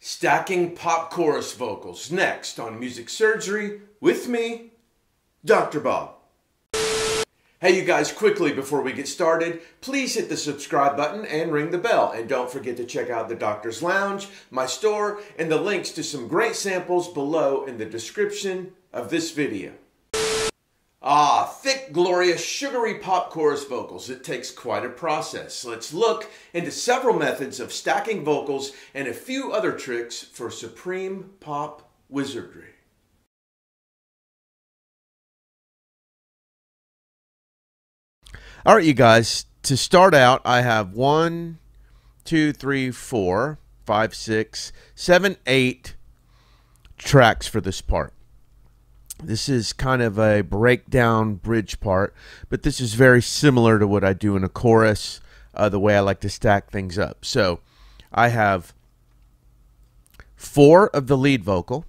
Stacking pop chorus vocals next on Music Surgery with me, Dr. Bob. Hey you guys, quickly before we get started, please hit the subscribe button and ring the bell. And don't forget to check out the Doctor's Lounge, my store, and the links to some great samples below in the description of this video. Thick, glorious, sugary pop chorus vocals. It takes quite a process. Let's look into several methods of stacking vocals and a few other tricks for supreme pop wizardry. All right, you guys, to start out, I have 1, 2, 3, 4, 5, 6, 7, 8 tracks for this part. This is kind of a breakdown bridge part, but this is very similar to what I do in a chorus, the way I like to stack things up. So I have 4 of the lead vocal,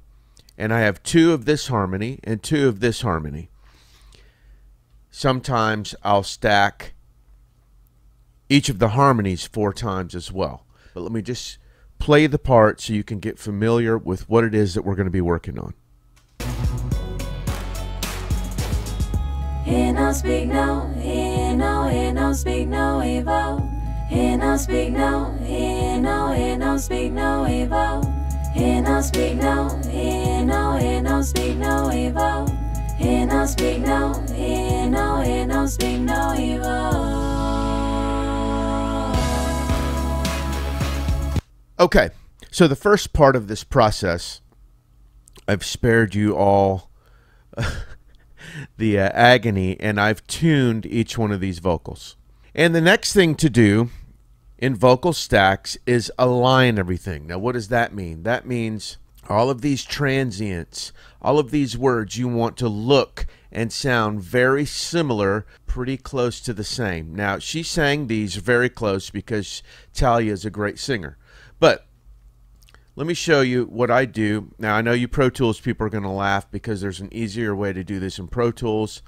and I have 2 of this harmony and 2 of this harmony. Sometimes I'll stack each of the harmonies 4 times as well. But let me just play the part so you can get familiar with what it is that we're going to be working on. He no speak no, he no speak no evil. He no speak no, he no speak no evil. He no speak no, he no speak no evil. He no speak no, he no speak no evil. Okay, so the first part of this process, I've spared you all the agony, and I've tuned each one of these vocals. And the next thing to do in vocal stacks is align everything. Now, what does that mean? That means all of these transients, all of these words, you want to look and sound very similar, pretty close to the same. Now, she sang these very close because Talia is a great singer. But let me show you what I do. Now, I know you Pro Tools people are going to laugh because there's an easier way to do this in Pro Tools,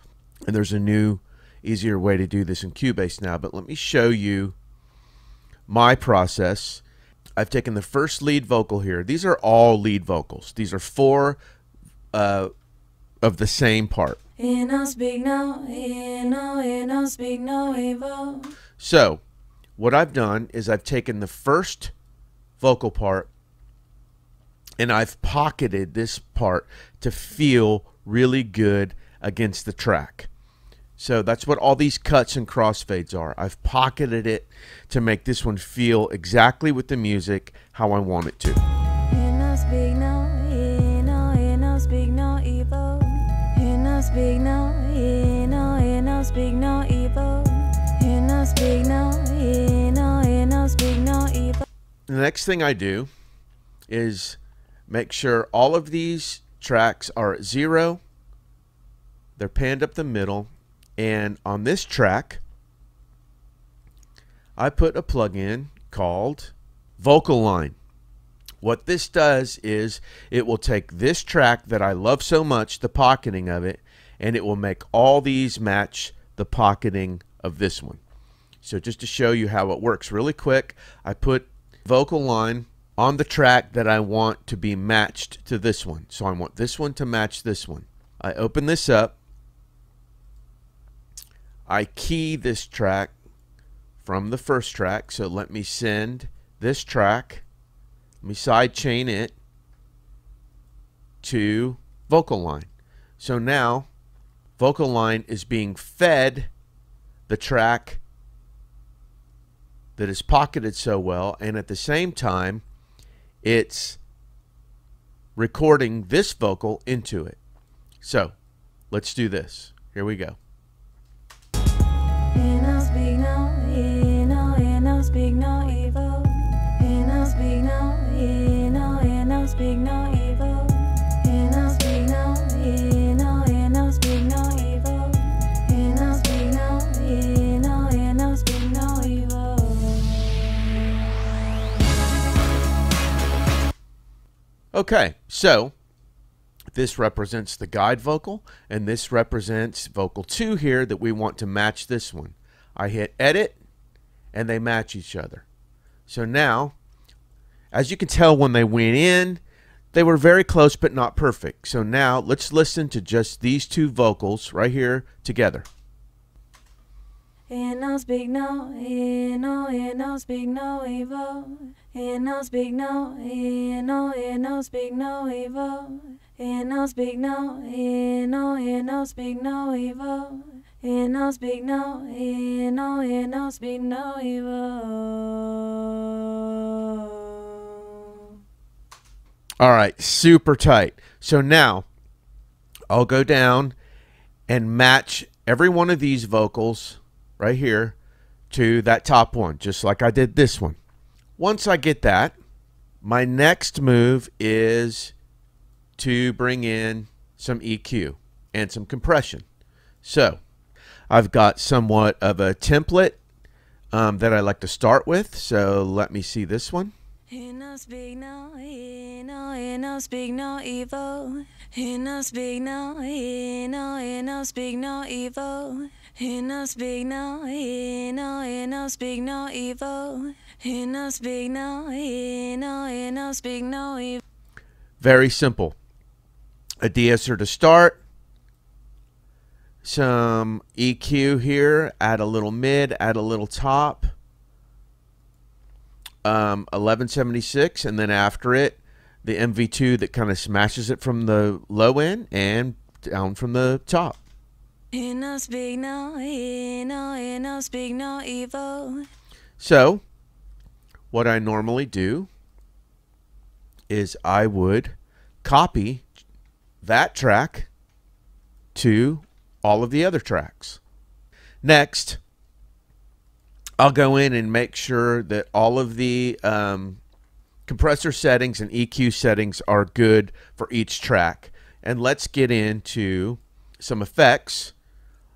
and there's a new, easier way to do this in Cubase now. But let me show you my process. I've taken the first lead vocal here. These are all lead vocals. These are 4 of the same part. He no speak no, he no speak no evil. So, what I've done is I've taken the first vocal part and I've pocketed this part to feel really good against the track. So that's what all these cuts and crossfades are. I've pocketed it to make this one feel exactly with the music how I want it to. He no speak no, he no speak no evil. He no speak no, he no speak no evil. He no speak no, he no speak no evil. The next thing I do is make sure all of these tracks are at 0. They're panned up the middle. And on this track, I put a plugin called Vocal Line. What this does is it will take this track that I love so much, the pocketing of it, and it will make all these match the pocketing of this one. So just to show you how it works really quick, I put Vocal Line on the track that I want to be matched to this one. So I want this one to match this one. I open this up. I key this track from the first track. So let me send this track. Let me sidechain it to Vocal Line. So now Vocal Line is being fed the track that is pocketed so well, and at the same time it's recording this vocal into it. So let's do this. Here we go. He no speak no, he no speak no evil. He no speak no, he no speak no evil. He no speak no, he no speak no evil. He no speak no, he no speak no evil. Okay, so this represents the guide vocal, and this represents vocal 2 here that we want to match this one. I hit edit, and they match each other. So now As you can tell, when they went in, they were very close but not perfect. So now let's listen to just these two vocals right here together. And no speak no, and no speak no evil. And no speak no, and no speak no evil. And no speak no, and no speak no evil. And no speak no, and no speak no evil. All right, super tight. So now I'll go down and match every one of these vocals right here to that top one, just like I did this one. Once I get that, my next move is to bring in some EQ and some compression. So I've got somewhat of a template that I like to start with. So let me see this one. He no speak no, he no speak no evil. He no speak no, he no speak no evil. He no speak no, he no speak no evil. He no speak no, he no speak no evil. Very simple. A de-esser to start. Some EQ here. Add a little mid. Add a little top. 1176, and then after it, the MV2 that kind of smashes it from the low end and down from the top. He no speak no, he no speak no evil. So, what I normally do is I would copy that track to all of the other tracks. Next, I'll go in and make sure that all of the compressor settings and EQ settings are good for each track. And let's get into some effects.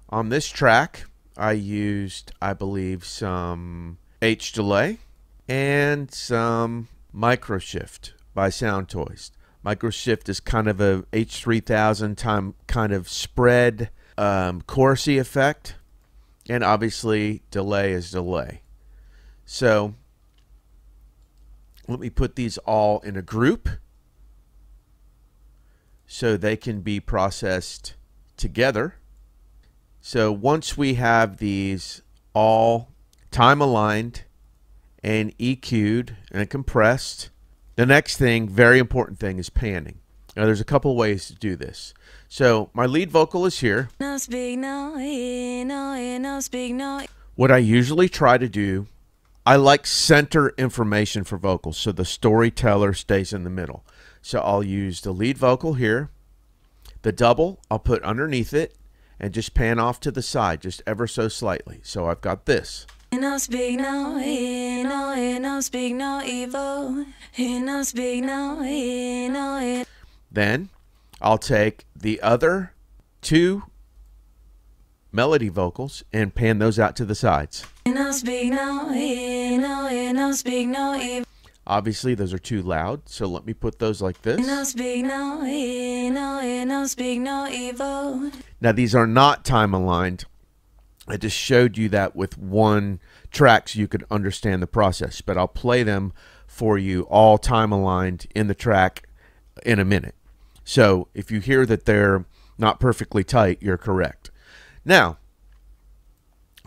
On this track, I used, I believe, some H delay and some micro shift by Sound Toys. Micro shift is kind of a H3000 time kind of spread chorusy effect. And obviously, delay is delay. So, let me put these all in a group so they can be processed together. So, once we have these all time aligned and EQ'd and compressed, the next thing, very important thing, is panning. Now, there's a couple ways to do this. So, my lead vocal is here. No speak no, he no speak no. What I usually try to do, I like center information for vocals, so the storyteller stays in the middle. So I'll use the lead vocal here. The double, I'll put underneath it and just pan off to the side, just ever so slightly. So I've got this. He no speak no, he no speak no evil. He no speak no, he no. Then I'll take the other two melody vocals and pan those out to the sides. He no speak no, he no speak no evil. Obviously, those are too loud, so let me put those like this. He no speak no, he no speak no evil. Now, these are not time aligned. I just showed you that with one track so you could understand the process, but I'll play them for you all time aligned in the track in a minute. So if you hear that they're not perfectly tight, you're correct. Now,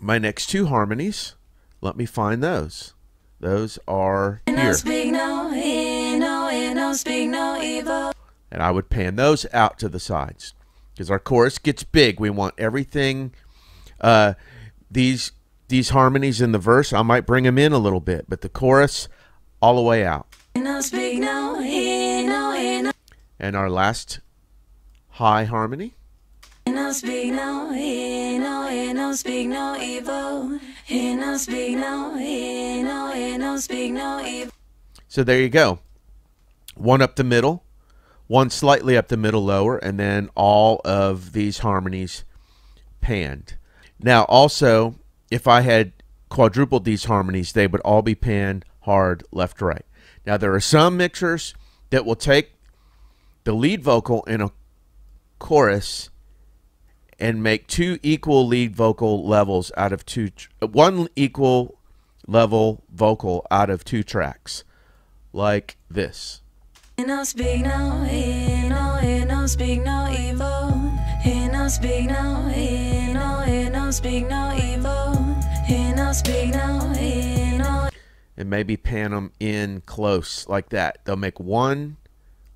my next two harmonies, let me find those. Those are He no here. speak no, he no speak no evil. And I would pan those out to the sides because our chorus gets big. We want everything. These harmonies in the verse, I might bring them in a little bit, but the chorus all the way out. He no speak no, he no. And our last high harmony. He no speak no, he no speak no evil. He no speak no, he no speak no evil. So there you go. One up the middle, one slightly up the middle lower, and then all of these harmonies panned. Now also, if I had quadrupled these harmonies, they would all be panned hard left right. Now there are some mixers that will take the lead vocal in a chorus and make two equal lead vocal levels out of one equal level vocal out of two tracks. like this. He no speak no, he no speak no evil. He no speak no, he no speak no evil. He no speak no, he no. And maybe pan them in close like that. They'll make one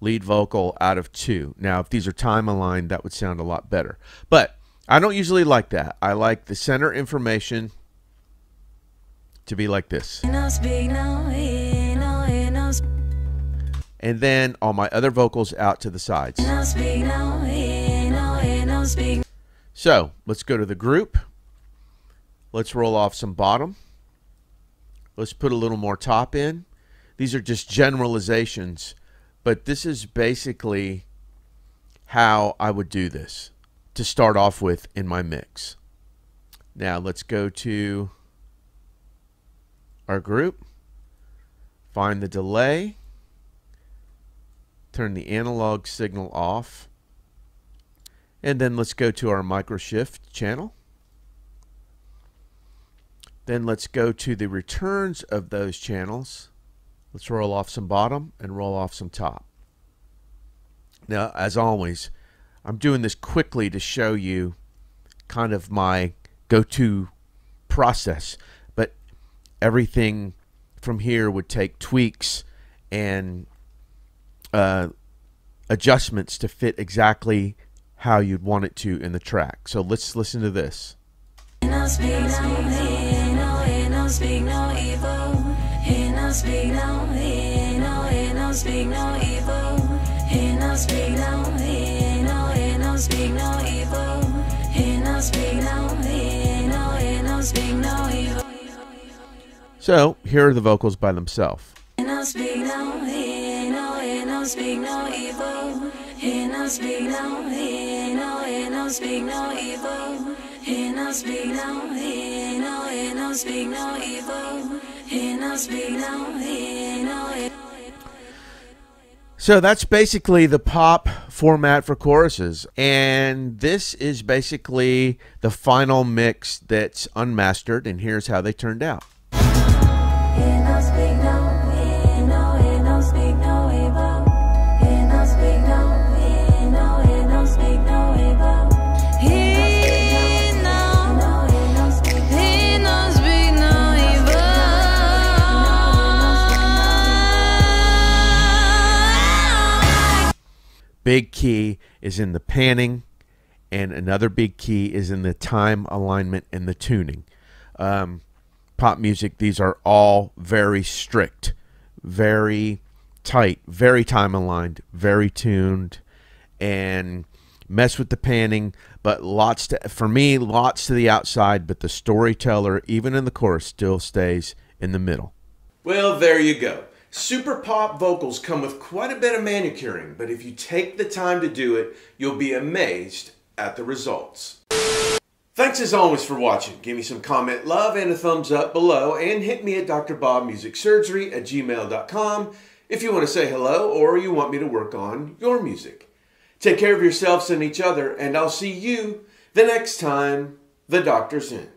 lead vocal out of two. Now, if these are time aligned, that would sound a lot better. But I don't usually like that. I like the center information to be like this. He no speak no, he no And then all my other vocals out to the sides. speak no, he no speak. So let's go to the group. Let's roll off some bottom. Let's put a little more top in. These are just generalizations, but this is basically how I would do this to start off with in my mix. Now let's go to our group, find the delay, turn the analog signal off, and then let's go to our micro shift channel. Then let's go to the returns of those channels. Let's roll off some bottom and roll off some top. Now, as always, I'm doing this quickly to show you kind of my go-to process, but everything from here would take tweaks and adjustments to fit exactly how you'd want it to in the track. So let's listen to this. He no speak no, he no speak no evil. He no speak no, he no speak no evil. He no speak no, he no speak no evil. He no speak no, he no speak no evil. So here are the vocals by themselves. He no speak no, he no speak no evil. He no speak no, he no speak no evil. He no speak no, he no speak no evil. He no speak no, he no. So that's basically the pop format for choruses, and this is basically the final mix that's unmastered, and here's how they turned out. He no speak no, he no speak no evil. He no speak no, he no speak no evil. He no speak no evil. Big key is in the panning, and another big key is in the time alignment and the tuning. Pop music, these are all very strict, very tight, very time aligned, very tuned, and mess with the panning, but lots to, for me, lots to the outside, but the storyteller, even in the chorus, still stays in the middle. Well, there you go. Super pop vocals come with quite a bit of manicuring, but if you take the time to do it, you'll be amazed at the results. Thanks as always for watching. Give me some comment love and a thumbs up below, and hit me at drbobmusicsurgery@gmail.com if you want to say hello or you want me to work on your music. Take care of yourselves and each other, and I'll see you the next time the doctor's in.